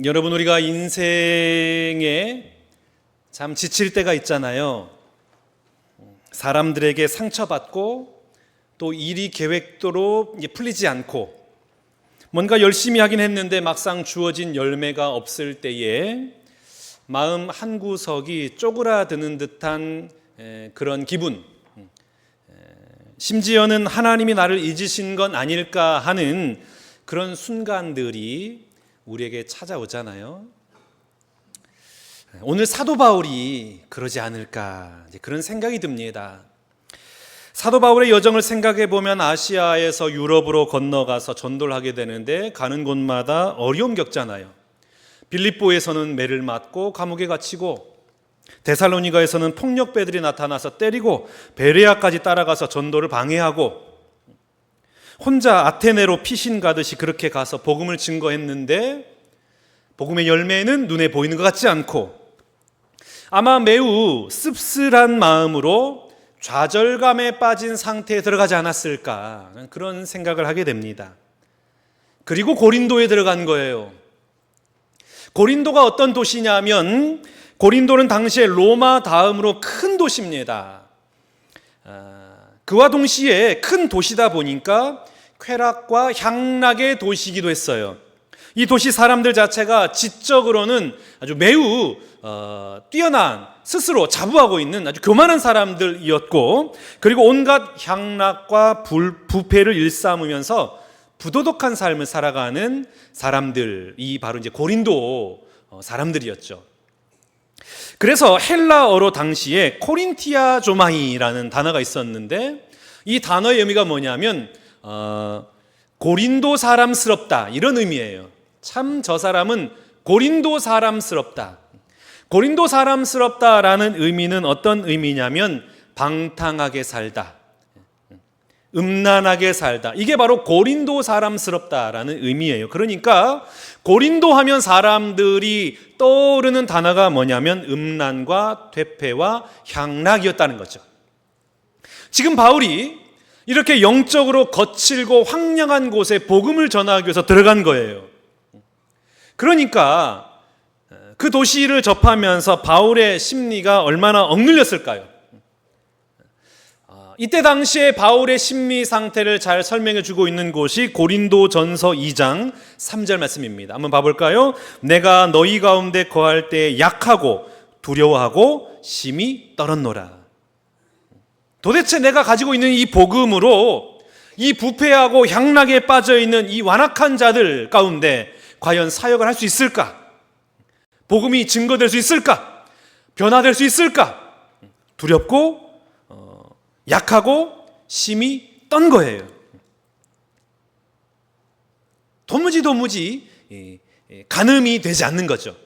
여러분, 우리가 인생에 참 지칠 때가 있잖아요. 사람들에게 상처받고 또 일이 계획대로 풀리지 않고 뭔가 열심히 하긴 했는데 막상 주어진 열매가 없을 때에 마음 한구석이 쪼그라드는 듯한 그런 기분, 심지어는 하나님이 나를 잊으신 건 아닐까 하는 그런 순간들이 우리에게 찾아오잖아요. 오늘 사도 바울이 그러지 않을까 그런 생각이 듭니다. 사도 바울의 여정을 생각해 보면 아시아에서 유럽으로 건너가서 전도를 하게 되는데 가는 곳마다 어려움 겪잖아요. 빌립보에서는 매를 맞고 감옥에 갇히고, 데살로니가에서는 폭력배들이 나타나서 때리고, 베레아까지 따라가서 전도를 방해하고, 혼자 아테네로 피신 가듯이 그렇게 가서 복음을 증거했는데 복음의 열매는 눈에 보이는 것 같지 않고, 아마 매우 씁쓸한 마음으로 좌절감에 빠진 상태에 들어가지 않았을까, 그런 생각을 하게 됩니다. 그리고 고린도에 들어간 거예요. 고린도가 어떤 도시냐면, 고린도는 당시에 로마 다음으로 큰 도시입니다. 그와 동시에 큰 도시다 보니까 쾌락과 향락의 도시이기도 했어요. 이 도시 사람들 자체가 지적으로는 아주 매우 뛰어난, 스스로 자부하고 있는 아주 교만한 사람들이었고, 그리고 온갖 향락과 부패를 일삼으면서 부도덕한 삶을 살아가는 사람들이 바로 이제 고린도 사람들이었죠. 그래서 헬라어로 당시에 코린티아조마이라는 단어가 있었는데, 이 단어의 의미가 뭐냐면 고린도 사람스럽다, 이런 의미예요. 참 저 사람은 고린도 사람스럽다. 고린도 사람스럽다라는 의미는 어떤 의미냐면 방탕하게 살다, 음란하게 살다, 이게 바로 고린도 사람스럽다라는 의미예요. 그러니까 고린도 하면 사람들이 떠오르는 단어가 뭐냐면 음란과 퇴폐와 향락이었다는 거죠. 지금 바울이 이렇게 영적으로 거칠고 황량한 곳에 복음을 전하기 위해서 들어간 거예요. 그러니까 그 도시를 접하면서 바울의 심리가 얼마나 억눌렸을까요? 이때 당시에 바울의 심리 상태를 잘 설명해 주고 있는 곳이 고린도전서 2장 3절 말씀입니다. 한번 봐볼까요? 내가 너희 가운데 거할 때 약하고 두려워하고 심히 떨었노라. 도대체 내가 가지고 있는 이 복음으로 이 부패하고 향락에 빠져있는 이 완악한 자들 가운데 과연 사역을 할 수 있을까? 복음이 증거될 수 있을까? 변화될 수 있을까? 두렵고 약하고 심히 떤 거예요. 도무지 가늠이 되지 않는 거죠.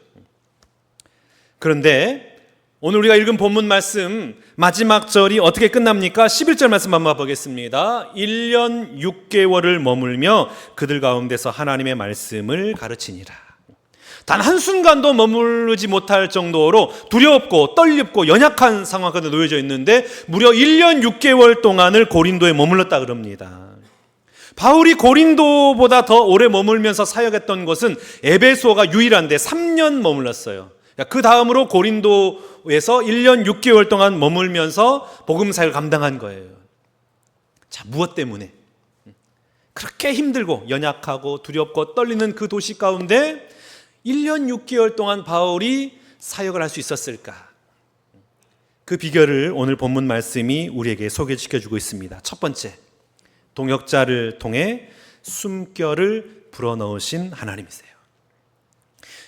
그런데 오늘 우리가 읽은 본문 말씀 마지막 절이 어떻게 끝납니까? 11절 말씀 한번 보겠습니다. 1년 6개월을 머물며 그들 가운데서 하나님의 말씀을 가르치니라. 단 한순간도 머무르지 못할 정도로 두렵고 떨립고 연약한 상황 가운데 놓여져 있는데 무려 1년 6개월 동안을 고린도에 머물렀다 그럽니다. 바울이 고린도보다 더 오래 머물면서 사역했던 것은 에베소가 유일한데 3년 머물렀어요. 그 다음으로 고린도에서 1년 6개월 동안 머물면서 복음 사역을 감당한 거예요. 자, 무엇 때문에? 그렇게 힘들고 연약하고 두렵고 떨리는 그 도시 가운데 1년 6개월 동안 바울이 사역을 할 수 있었을까? 그 비결을 오늘 본문 말씀이 우리에게 소개시켜주고 있습니다. 첫 번째, 동역자를 통해 숨결을 불어넣으신 하나님이세요.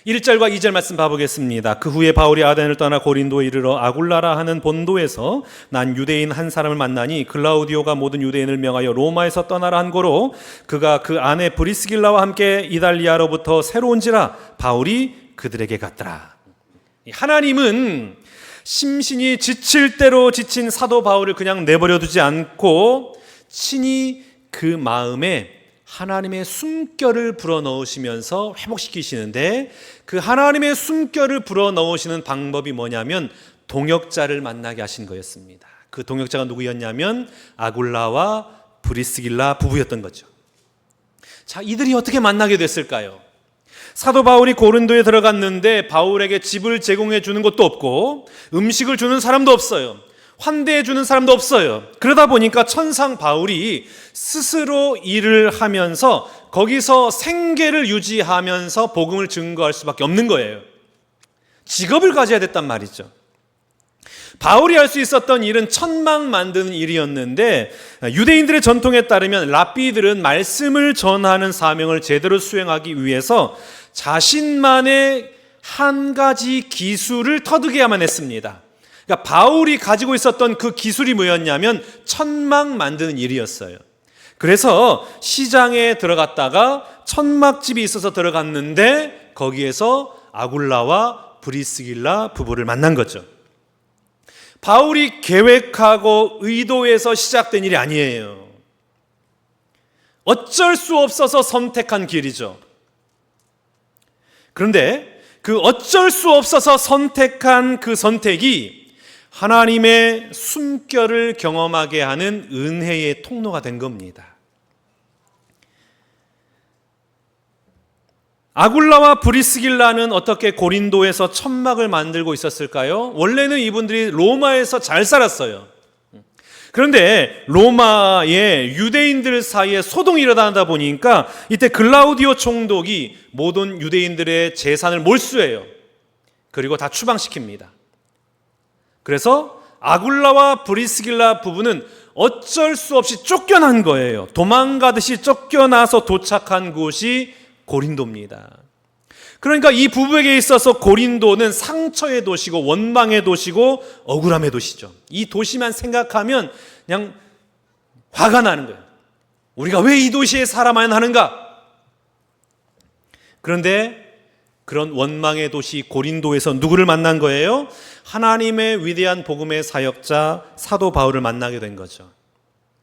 1절과 2절 말씀 봐보겠습니다. 그 후에 바울이 아덴을 떠나 고린도에 이르러 아굴라라 하는 본도에서 난 유대인 한 사람을 만나니 글라우디오가 모든 유대인을 명하여 로마에서 떠나라 한 고로 그가 그 아내 브리스길라와 함께 이달리아로부터 새로 온지라 바울이 그들에게 갔더라. 하나님은 심신이 지칠 대로 지친 사도 바울을 그냥 내버려 두지 않고 친히 그 마음에 하나님의 숨결을 불어넣으시면서 회복시키시는데, 그 하나님의 숨결을 불어넣으시는 방법이 뭐냐면 동역자를 만나게 하신 거였습니다. 그 동역자가 누구였냐면 아굴라와 브리스길라 부부였던 거죠. 자, 이들이 어떻게 만나게 됐을까요? 사도 바울이 고린도에 들어갔는데 바울에게 집을 제공해 주는 것도 없고 음식을 주는 사람도 없어요. 환대해 주는 사람도 없어요. 그러다 보니까 천상 바울이 스스로 일을 하면서 거기서 생계를 유지하면서 복음을 증거할 수밖에 없는 거예요. 직업을 가져야 됐단 말이죠. 바울이 할 수 있었던 일은 천막 만드는 일이었는데 유대인들의 전통에 따르면 랍비들은 말씀을 전하는 사명을 제대로 수행하기 위해서 자신만의 한 가지 기술을 터득해야만 했습니다. 그러니까 바울이 가지고 있었던 그 기술이 뭐였냐면 천막 만드는 일이었어요. 그래서 시장에 들어갔다가 천막집이 있어서 들어갔는데 거기에서 아굴라와 브리스길라 부부를 만난 거죠. 바울이 계획하고 의도해서 시작된 일이 아니에요. 어쩔 수 없어서 선택한 길이죠. 그런데 그 어쩔 수 없어서 선택한 그 선택이 하나님의 숨결을 경험하게 하는 은혜의 통로가 된 겁니다. 아굴라와 브리스길라는 어떻게 고린도에서 천막을 만들고 있었을까요? 원래는 이분들이 로마에서 잘 살았어요. 그런데 로마의 유대인들 사이에 소동이 일어나다 보니까 이때 글라우디오 총독이 모든 유대인들의 재산을 몰수해요. 그리고 다 추방시킵니다. 그래서 아굴라와 브리스길라 부부는 어쩔 수 없이 쫓겨난 거예요. 도망가듯이 쫓겨나서 도착한 곳이 고린도입니다. 그러니까 이 부부에게 있어서 고린도는 상처의 도시고 원망의 도시고 억울함의 도시죠. 이 도시만 생각하면 그냥 화가 나는 거예요. 우리가 왜 이 도시에 살아만 하는가? 그런데 그런 원망의 도시 고린도에서 누구를 만난 거예요? 하나님의 위대한 복음의 사역자 사도 바울을 만나게 된 거죠.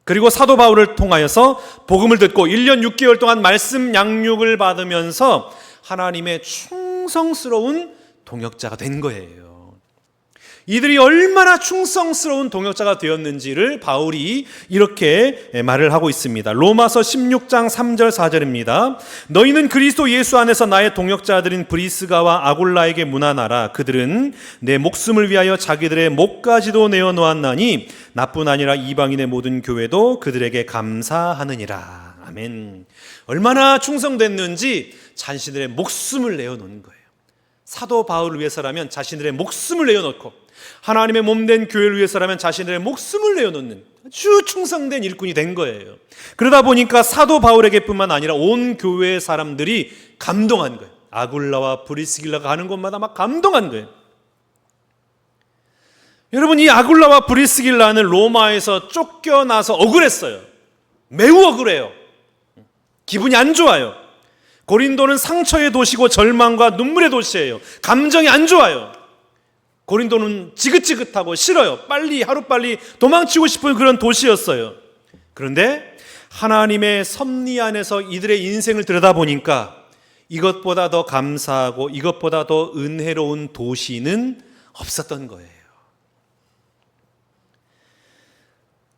그리고 사도 바울을 통하여서 복음을 듣고 1년 6개월 동안 말씀 양육을 받으면서 하나님의 충성스러운 동역자가 된 거예요. 이들이 얼마나 충성스러운 동역자가 되었는지를 바울이 이렇게 말을 하고 있습니다. 로마서 16장 3절 4절입니다. 너희는 그리스도 예수 안에서 나의 동역자들인 브리스가와 아굴라에게 문안하라. 그들은 내 목숨을 위하여 자기들의 목까지도 내어놓았나니 나뿐 아니라 이방인의 모든 교회도 그들에게 감사하느니라. 아멘. 얼마나 충성됐는지 자신들의 목숨을 내어놓는 거예요. 사도 바울을 위해서라면 자신들의 목숨을 내어놓고 하나님의 몸된 교회를 위해서라면 자신들의 목숨을 내어놓는 아주 충성된 일꾼이 된 거예요. 그러다 보니까 사도 바울에게뿐만 아니라 온 교회의 사람들이 감동한 거예요. 아굴라와 브리스길라가 가는 곳마다 막 감동한 거예요. 여러분, 이 아굴라와 브리스길라는 로마에서 쫓겨나서 억울했어요. 매우 억울해요. 기분이 안 좋아요. 고린도는 상처의 도시고 절망과 눈물의 도시예요. 감정이 안 좋아요. 고린도는 지긋지긋하고 싫어요. 하루빨리 도망치고 싶은 그런 도시였어요. 그런데 하나님의 섭리 안에서 이들의 인생을 들여다보니까 이것보다 더 감사하고 이것보다 더 은혜로운 도시는 없었던 거예요.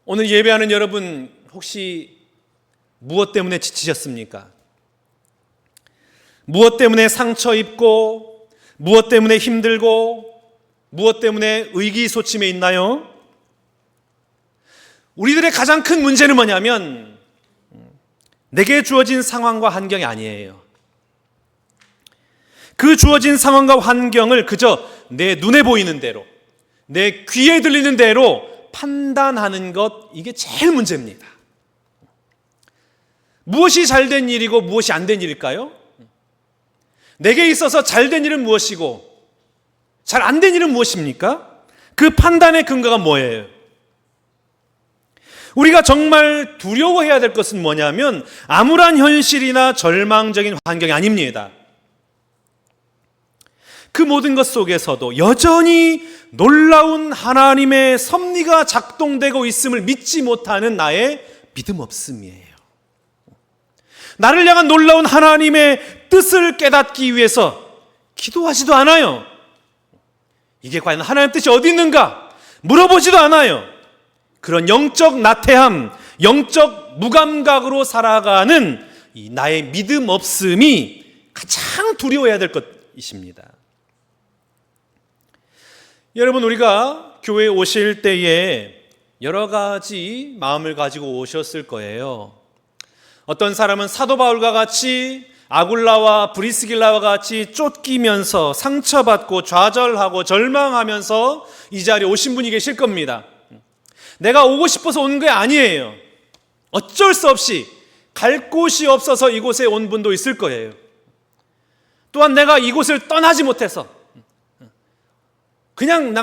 오늘 예배하는 여러분, 혹시 무엇 때문에 지치셨습니까? 무엇 때문에 상처 입고, 무엇 때문에 힘들고, 무엇 때문에 의기소침해 있나요? 우리들의 가장 큰 문제는 뭐냐면 내게 주어진 상황과 환경이 아니에요. 그 주어진 상황과 환경을 그저 내 눈에 보이는 대로, 내 귀에 들리는 대로 판단하는 것, 이게 제일 문제입니다. 무엇이 잘된 일이고 무엇이 안 된 일일까요? 내게 있어서 잘된 일은 무엇이고 잘 안 된 일은 무엇입니까? 그 판단의 근거가 뭐예요? 우리가 정말 두려워해야 될 것은 뭐냐면 암울한 현실이나 절망적인 환경이 아닙니다. 그 모든 것 속에서도 여전히 놀라운 하나님의 섭리가 작동되고 있음을 믿지 못하는 나의 믿음 없음이에요. 나를 향한 놀라운 하나님의 뜻을 깨닫기 위해서 기도하지도 않아요. 이게 과연 하나님의 뜻이 어디 있는가 물어보지도 않아요. 그런 영적 나태함, 영적 무감각으로 살아가는 이 나의 믿음 없음이 가장 두려워해야 될 것이십니다. 여러분, 우리가 교회에 오실 때에 여러 가지 마음을 가지고 오셨을 거예요. 어떤 사람은 사도 바울과 같이 아굴라와 브리스길라와 같이 쫓기면서 상처받고 좌절하고 절망하면서 이 자리에 오신 분이 계실 겁니다. 내가 오고 싶어서 온 게 아니에요. 어쩔 수 없이 갈 곳이 없어서 이곳에 온 분도 있을 거예요. 또한 내가 이곳을 떠나지 못해서 그냥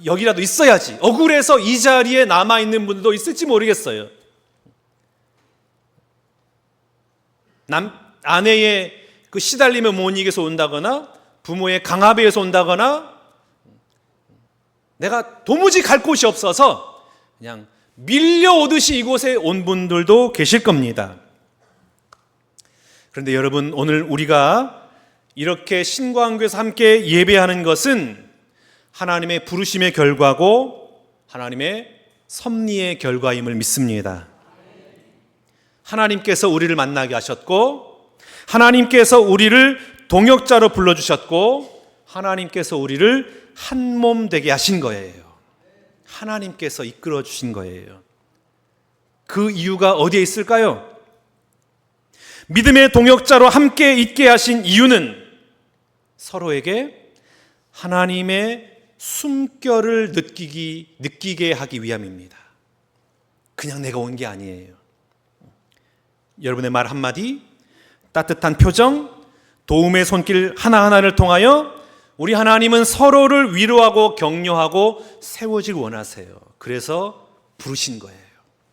여기라도 있어야지, 억울해서 이 자리에 남아있는 분도 있을지 모르겠어요. 아내의 그 시달림에 못 이겨서 온다거나 부모의 강압에서 온다거나 내가 도무지 갈 곳이 없어서 그냥 밀려오듯이 이곳에 온 분들도 계실 겁니다. 그런데 여러분, 오늘 우리가 이렇게 신광교에서 함께 예배하는 것은 하나님의 부르심의 결과고 하나님의 섭리의 결과임을 믿습니다. 하나님께서 우리를 만나게 하셨고 하나님께서 우리를 동역자로 불러주셨고 하나님께서 우리를 한 몸 되게 하신 거예요. 하나님께서 이끌어 주신 거예요. 그 이유가 어디에 있을까요? 믿음의 동역자로 함께 있게 하신 이유는 서로에게 하나님의 숨결을 느끼게 하기 위함입니다. 그냥 내가 온 게 아니에요. 여러분의 말 한마디, 따뜻한 표정, 도움의 손길 하나하나를 통하여 우리 하나님은 서로를 위로하고 격려하고 세워질 원하세요. 그래서 부르신 거예요.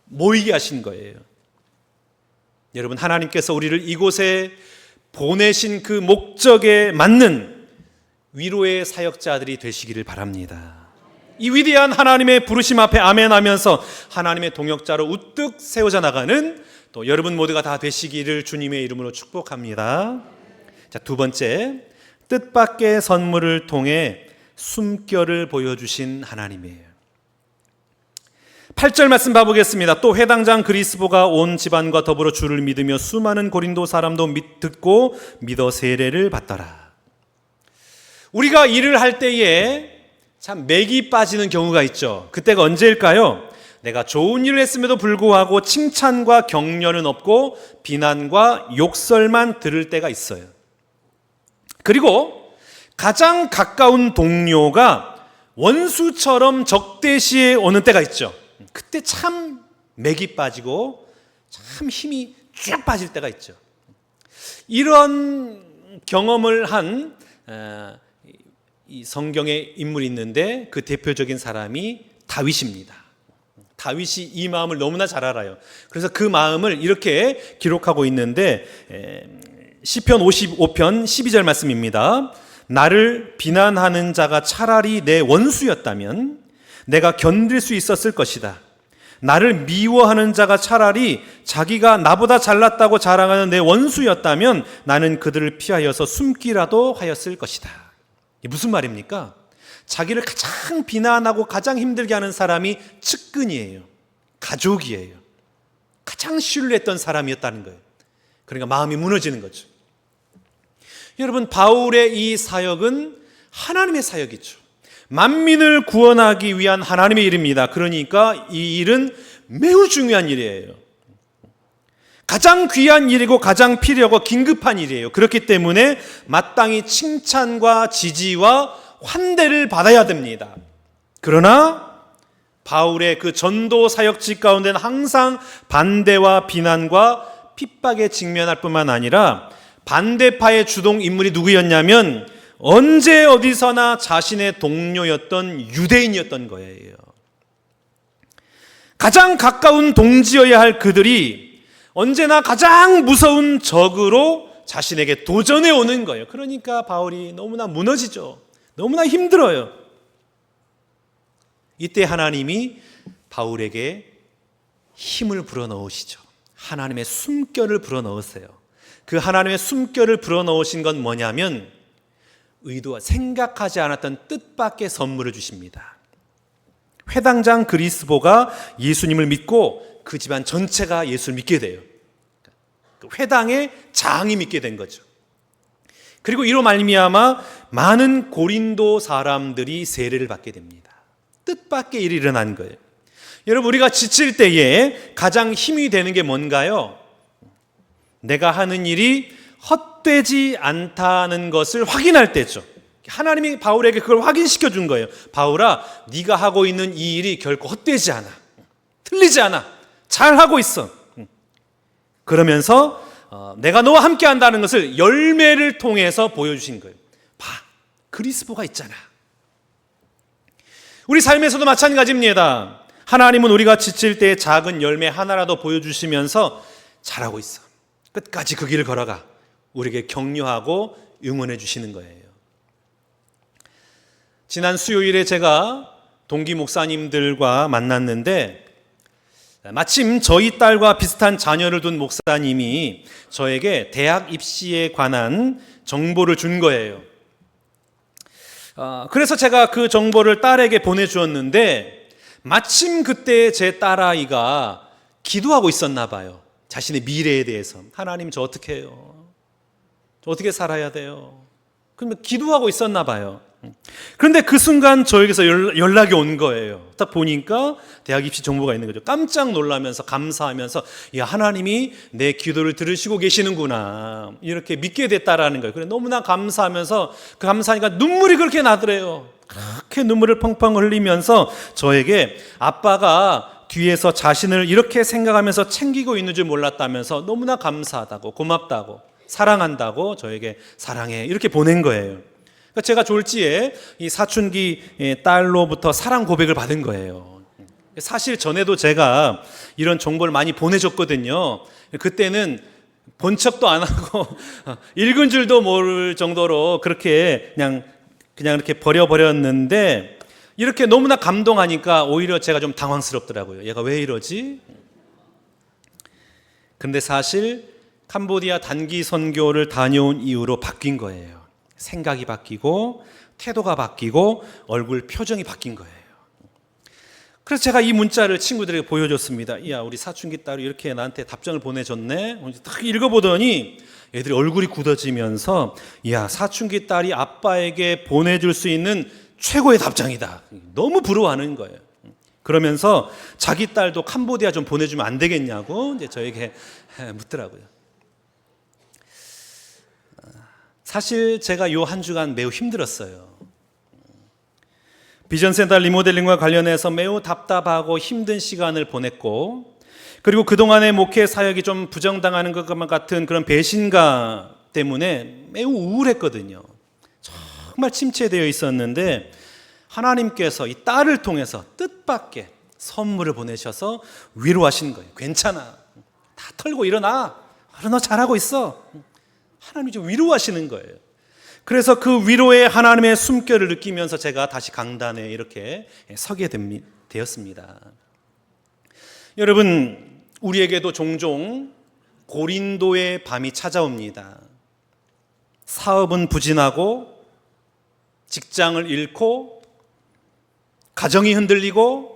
모이게 하신 거예요. 여러분, 하나님께서 우리를 이곳에 보내신 그 목적에 맞는 위로의 사역자들이 되시기를 바랍니다. 이 위대한 하나님의 부르심 앞에 아멘 하면서 하나님의 동역자로 우뚝 세워져 나가는 또 여러분 모두가 다 되시기를 주님의 이름으로 축복합니다. 자, 두 번째, 뜻밖의 선물을 통해 숨결을 보여주신 하나님이에요. 8절 말씀 봐보겠습니다. 또 회당장 그리스보가 온 집안과 더불어 주를 믿으며 수많은 고린도 사람도 듣고 믿어 세례를 받더라. 우리가 일을 할 때에 참 맥이 빠지는 경우가 있죠. 그때가 언제일까요? 내가 좋은 일을 했음에도 불구하고 칭찬과 격려는 없고 비난과 욕설만 들을 때가 있어요. 그리고 가장 가까운 동료가 원수처럼 적대시해 오는 때가 있죠. 그때 참 맥이 빠지고 참 힘이 쭉 빠질 때가 있죠. 이런 경험을 한 이 성경에 인물이 있는데 그 대표적인 사람이 다윗입니다. 다윗이 이 마음을 너무나 잘 알아요. 그래서 그 마음을 이렇게 기록하고 있는데 시편 55편 12절 말씀입니다. 나를 비난하는 자가 차라리 내 원수였다면 내가 견딜 수 있었을 것이다. 나를 미워하는 자가 차라리 자기가 나보다 잘났다고 자랑하는 내 원수였다면 나는 그들을 피하여서 숨기라도 하였을 것이다. 이게 무슨 말입니까? 자기를 가장 비난하고 가장 힘들게 하는 사람이 측근이에요. 가족이에요. 가장 신뢰했던 사람이었다는 거예요. 그러니까 마음이 무너지는 거죠. 여러분, 바울의 이 사역은 하나님의 사역이죠. 만민을 구원하기 위한 하나님의 일입니다. 그러니까 이 일은 매우 중요한 일이에요. 가장 귀한 일이고 가장 필요하고 긴급한 일이에요. 그렇기 때문에 마땅히 칭찬과 지지와 환대를 받아야 됩니다. 그러나 바울의 그 전도 사역직 가운데는 항상 반대와 비난과 핍박에 직면할 뿐만 아니라 반대파의 주동 인물이 누구였냐면 언제 어디서나 자신의 동료였던 유대인이었던 거예요. 가장 가까운 동지여야 할 그들이 언제나 가장 무서운 적으로 자신에게 도전해 오는 거예요. 그러니까 바울이 너무나 무너지죠. 너무나 힘들어요. 이때 하나님이 바울에게 힘을 불어넣으시죠. 하나님의 숨결을 불어넣으세요. 그 하나님의 숨결을 불어넣으신 건 뭐냐면 의도와 생각하지 않았던 뜻밖의 선물을 주십니다. 회당장 그리스보가 예수님을 믿고 그 집안 전체가 예수를 믿게 돼요. 회당의 장이 믿게 된 거죠. 그리고 이로 말미암아 많은 고린도 사람들이 세례를 받게 됩니다. 뜻밖의 일이 일어난 거예요. 여러분, 우리가 지칠 때에 가장 힘이 되는 게 뭔가요? 내가 하는 일이 헛되지 않다는 것을 확인할 때죠. 하나님이 바울에게 그걸 확인시켜 준 거예요. 바울아, 네가 하고 있는 이 일이 결코 헛되지 않아. 틀리지 않아. 잘하고 있어. 그러면서 내가 너와 함께 한다는 것을 열매를 통해서 보여주신 거예요. 봐, 그리스도가 있잖아. 우리 삶에서도 마찬가지입니다. 하나님은 우리가 지칠 때 작은 열매 하나라도 보여주시면서 잘하고 있어. 끝까지 그 길을 걸어가. 우리에게 격려하고 응원해 주시는 거예요. 지난 수요일에 제가 동기 목사님들과 만났는데 마침 저희 딸과 비슷한 자녀를 둔 목사님이 저에게 대학 입시에 관한 정보를 준 거예요. 그래서 제가 그 정보를 딸에게 보내주었는데 마침 그때 제 딸아이가 기도하고 있었나 봐요. 자신의 미래에 대해서. 하나님, 저 어떻게 해요? 저 어떻게 살아야 돼요? 그러면 기도하고 있었나 봐요. 그런데 그 순간 저에게서 연락이 온 거예요. 딱 보니까 대학 입시 정보가 있는 거죠. 깜짝 놀라면서 감사하면서, 야, 하나님이 내 기도를 들으시고 계시는구나, 이렇게 믿게 됐다라는 거예요. 그래, 너무나 감사하면서 그 감사하니까 눈물이 그렇게 나더래요. 그렇게 눈물을 펑펑 흘리면서 저에게 아빠가 뒤에서 자신을 이렇게 생각하면서 챙기고 있는 줄 몰랐다면서 너무나 감사하다고, 고맙다고, 사랑한다고, 저에게 사랑해, 이렇게 보낸 거예요. 제가 졸지에 이 사춘기 딸로부터 사랑 고백을 받은 거예요. 사실 전에도 제가 이런 정보를 많이 보내줬거든요. 그때는 본 척도 안 하고 읽은 줄도 모를 정도로 그렇게 그냥 이렇게 버려버렸는데, 이렇게 너무나 감동하니까 오히려 제가 좀 당황스럽더라고요. 얘가 왜 이러지? 근데 사실 캄보디아 단기 선교를 다녀온 이후로 바뀐 거예요. 생각이 바뀌고 태도가 바뀌고 얼굴 표정이 바뀐 거예요. 그래서 제가 이 문자를 친구들에게 보여줬습니다. 야, 우리 사춘기 딸이 이렇게 나한테 답장을 보내줬네. 딱 읽어보더니 애들이 얼굴이 굳어지면서, 야, 사춘기 딸이 아빠에게 보내줄 수 있는 최고의 답장이다. 너무 부러워하는 거예요. 그러면서 자기 딸도 캄보디아 좀 보내주면 안 되겠냐고 이제 저에게 묻더라고요. 사실 제가 요 한 주간 매우 힘들었어요. 비전센터 리모델링과 관련해서 매우 답답하고 힘든 시간을 보냈고, 그리고 그동안의 목회 사역이 좀 부정당하는 것 같은 그런 배신감 때문에 매우 우울했거든요. 정말 침체되어 있었는데 하나님께서 이 딸을 통해서 뜻밖의 선물을 보내셔서 위로하신 거예요. 괜찮아, 다 털고 일어나, 너 잘하고 있어. 하나님이 좀 위로하시는 거예요. 그래서 그 위로의 하나님의 숨결을 느끼면서 제가 다시 강단에 이렇게 서게 되었습니다. 여러분, 우리에게도 종종 고린도의 밤이 찾아옵니다. 사업은 부진하고, 직장을 잃고, 가정이 흔들리고,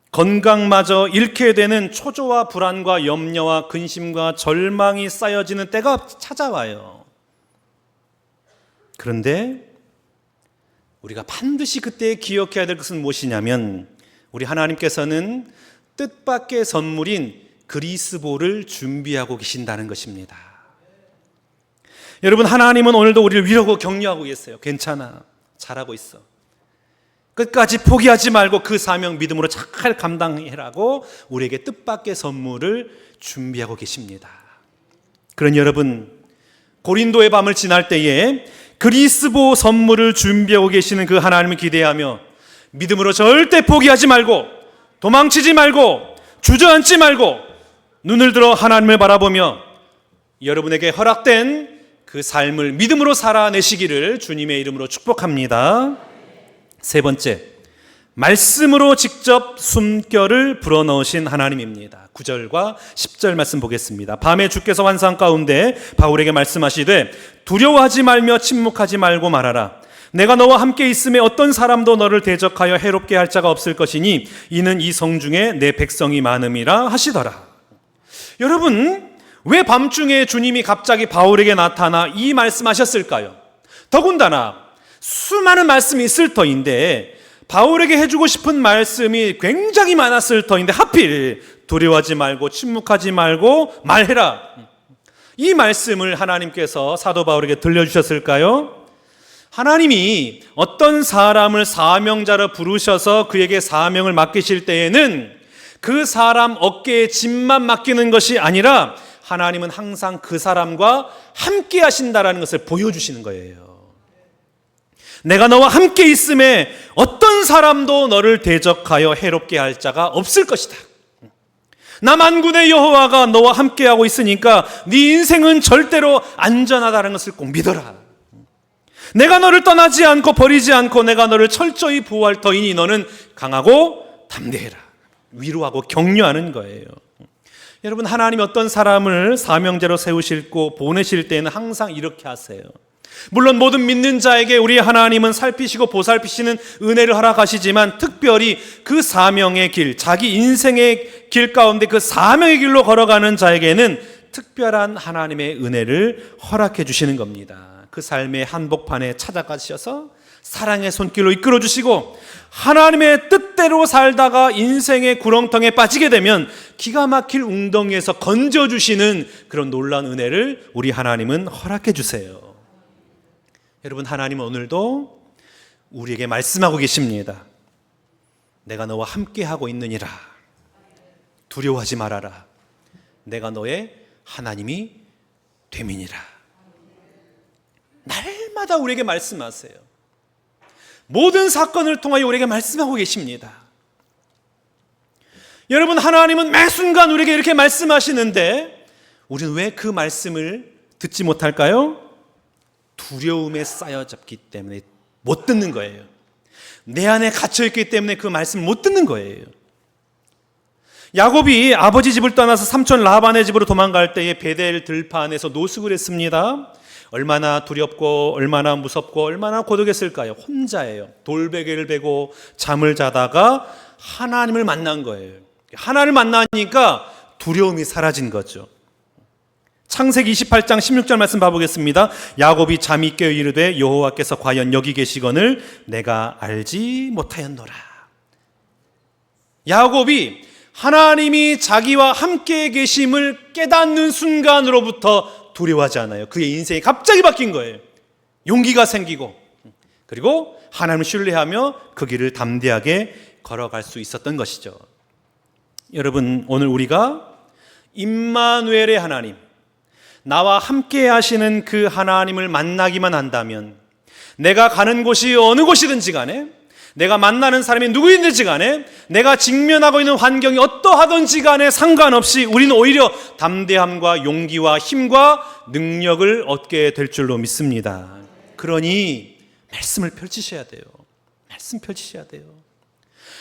건강마저 잃게 되는 초조와 불안과 염려와 근심과 절망이 쌓여지는 때가 찾아와요. 그런데 우리가 반드시 그때 기억해야 될 것은 무엇이냐면, 우리 하나님께서는 뜻밖의 선물인 그리스도를 준비하고 계신다는 것입니다. 여러분, 하나님은 오늘도 우리를 위로하고 격려하고 계세요. 괜찮아, 잘하고 있어. 끝까지 포기하지 말고 그 사명 믿음으로 잘 감당해라고 우리에게 뜻밖의 선물을 준비하고 계십니다. 그러니 여러분, 고린도의 밤을 지날 때에 그리스도 선물을 준비하고 계시는 그 하나님을 기대하며 믿음으로 절대 포기하지 말고, 도망치지 말고, 주저앉지 말고 눈을 들어 하나님을 바라보며 여러분에게 허락된 그 삶을 믿음으로 살아내시기를 주님의 이름으로 축복합니다. 세 번째, 말씀으로 직접 숨결을 불어넣으신 하나님입니다. 9절과 10절 말씀 보겠습니다. 밤에 주께서 환상 가운데 바울에게 말씀하시되 두려워하지 말며 침묵하지 말고 말하라. 내가 너와 함께 있음에 어떤 사람도 너를 대적하여 해롭게 할 자가 없을 것이니 이는 이 성 중에 내 백성이 많음이라 하시더라. 여러분, 왜 밤중에 주님이 갑자기 바울에게 나타나 이 말씀하셨을까요? 더군다나 수많은 말씀이 있을 터인데 바울에게 해주고 싶은 말씀이 굉장히 많았을 터인데 하필 두려워하지 말고 침묵하지 말고 말해라, 이 말씀을 하나님께서 사도 바울에게 들려주셨을까요? 하나님이 어떤 사람을 사명자로 부르셔서 그에게 사명을 맡기실 때에는 그 사람 어깨에 짐만 맡기는 것이 아니라 하나님은 항상 그 사람과 함께 하신다라는 것을 보여주시는 거예요. 내가 너와 함께 있음에 어떤 사람도 너를 대적하여 해롭게 할 자가 없을 것이다. 나 만군의 여호와가 너와 함께하고 있으니까 네 인생은 절대로 안전하다는 것을 꼭 믿어라. 내가 너를 떠나지 않고 버리지 않고 내가 너를 철저히 보호할 터이니 너는 강하고 담대해라. 위로하고 격려하는 거예요. 여러분, 하나님이 어떤 사람을 사명자로 세우시고 보내실 때는 항상 이렇게 하세요. 물론 모든 믿는 자에게 우리 하나님은 살피시고 보살피시는 은혜를 허락하시지만 특별히 그 사명의 길, 자기 인생의 길 가운데 그 사명의 길로 걸어가는 자에게는 특별한 하나님의 은혜를 허락해 주시는 겁니다. 그 삶의 한복판에 찾아가셔서 사랑의 손길로 이끌어 주시고 하나님의 뜻대로 살다가 인생의 구렁텅이에 빠지게 되면 기가 막힐 웅덩이에서 건져주시는 그런 놀라운 은혜를 우리 하나님은 허락해 주세요. 여러분, 하나님은 오늘도 우리에게 말씀하고 계십니다. 내가 너와 함께하고 있느니라. 두려워하지 말아라. 내가 너의 하나님이 됨이니라. 날마다 우리에게 말씀하세요. 모든 사건을 통하여 우리에게 말씀하고 계십니다. 여러분, 하나님은 매 순간 우리에게 이렇게 말씀하시는데 우리는 왜 그 말씀을 듣지 못할까요? 두려움에 쌓여잡기 때문에 못 듣는 거예요. 내 안에 갇혀있기 때문에 그 말씀을 못 듣는 거예요. 야곱이 아버지 집을 떠나서 삼촌 라반의 집으로 도망갈 때에 베델 들판에서 노숙을 했습니다. 얼마나 두렵고 얼마나 무섭고 얼마나 고독했을까요? 혼자예요. 돌베개를 베고 잠을 자다가 하나님을 만난 거예요. 하나님을 만나니까 두려움이 사라진 거죠. 창세기 28장 16절 말씀 봐보겠습니다. 야곱이 잠이 깨어 이르되 여호와께서 과연 여기 계시거늘 내가 알지 못하였노라. 야곱이 하나님이 자기와 함께 계심을 깨닫는 순간으로부터 두려워하지 않아요. 그의 인생이 갑자기 바뀐 거예요. 용기가 생기고 그리고 하나님을 신뢰하며 그 길을 담대하게 걸어갈 수 있었던 것이죠. 여러분, 오늘 우리가 임마누엘의 하나님, 나와 함께 하시는 그 하나님을 만나기만 한다면 내가 가는 곳이 어느 곳이든지 간에 내가 만나는 사람이 누구든지 간에 내가 직면하고 있는 환경이 어떠하든지 간에 상관없이 우리는 오히려 담대함과 용기와 힘과 능력을 얻게 될 줄로 믿습니다. 그러니 말씀을 펼치셔야 돼요. 말씀 펼치셔야 돼요.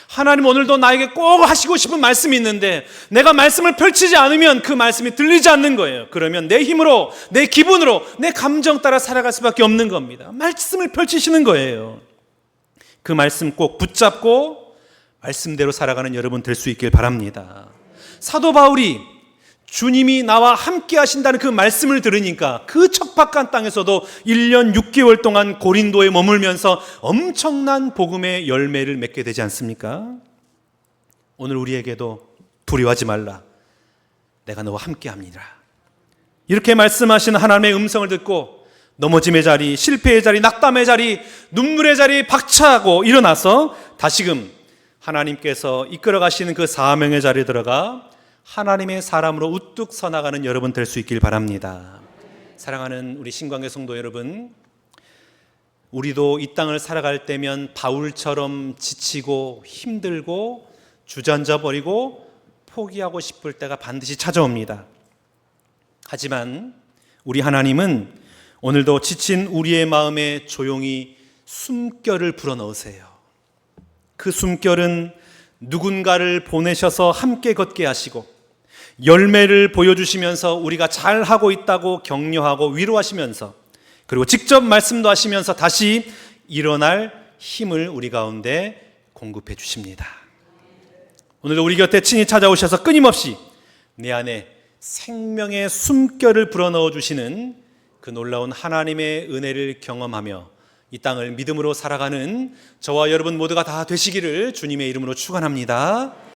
하나님 오늘도 나에게 꼭 하시고 싶은 말씀이 있는데 내가 말씀을 펼치지 않으면 그 말씀이 들리지 않는 거예요. 그러면 내 힘으로, 내 기분으로, 내 감정 따라 살아갈 수밖에 없는 겁니다. 말씀을 펼치시는 거예요. 그 말씀 꼭 붙잡고 말씀대로 살아가는 여러분 될 수 있길 바랍니다. 사도 바울이 주님이 나와 함께 하신다는 그 말씀을 들으니까 그 척박한 땅에서도 1년 6개월 동안 고린도에 머물면서 엄청난 복음의 열매를 맺게 되지 않습니까? 오늘 우리에게도 두려워하지 말라. 내가 너와 함께 합니다. 이렇게 말씀하시는 하나님의 음성을 듣고 넘어짐의 자리, 실패의 자리, 낙담의 자리, 눈물의 자리 박차하고 일어나서 다시금 하나님께서 이끌어 가시는 그 사명의 자리에 들어가 하나님의 사람으로 우뚝 서나가는 여러분 될 수 있길 바랍니다. 사랑하는 우리 신광의 성도 여러분, 우리도 이 땅을 살아갈 때면 바울처럼 지치고 힘들고 주저앉아 버리고 포기하고 싶을 때가 반드시 찾아옵니다. 하지만 우리 하나님은 오늘도 지친 우리의 마음에 조용히 숨결을 불어넣으세요. 그 숨결은 누군가를 보내셔서 함께 걷게 하시고 열매를 보여주시면서 우리가 잘하고 있다고 격려하고 위로하시면서 그리고 직접 말씀도 하시면서 다시 일어날 힘을 우리 가운데 공급해 주십니다. 오늘도 우리 곁에 친히 찾아오셔서 끊임없이 내 안에 생명의 숨결을 불어넣어 주시는 그 놀라운 하나님의 은혜를 경험하며 이 땅을 믿음으로 살아가는 저와 여러분 모두가 다 되시기를 주님의 이름으로 축원합니다.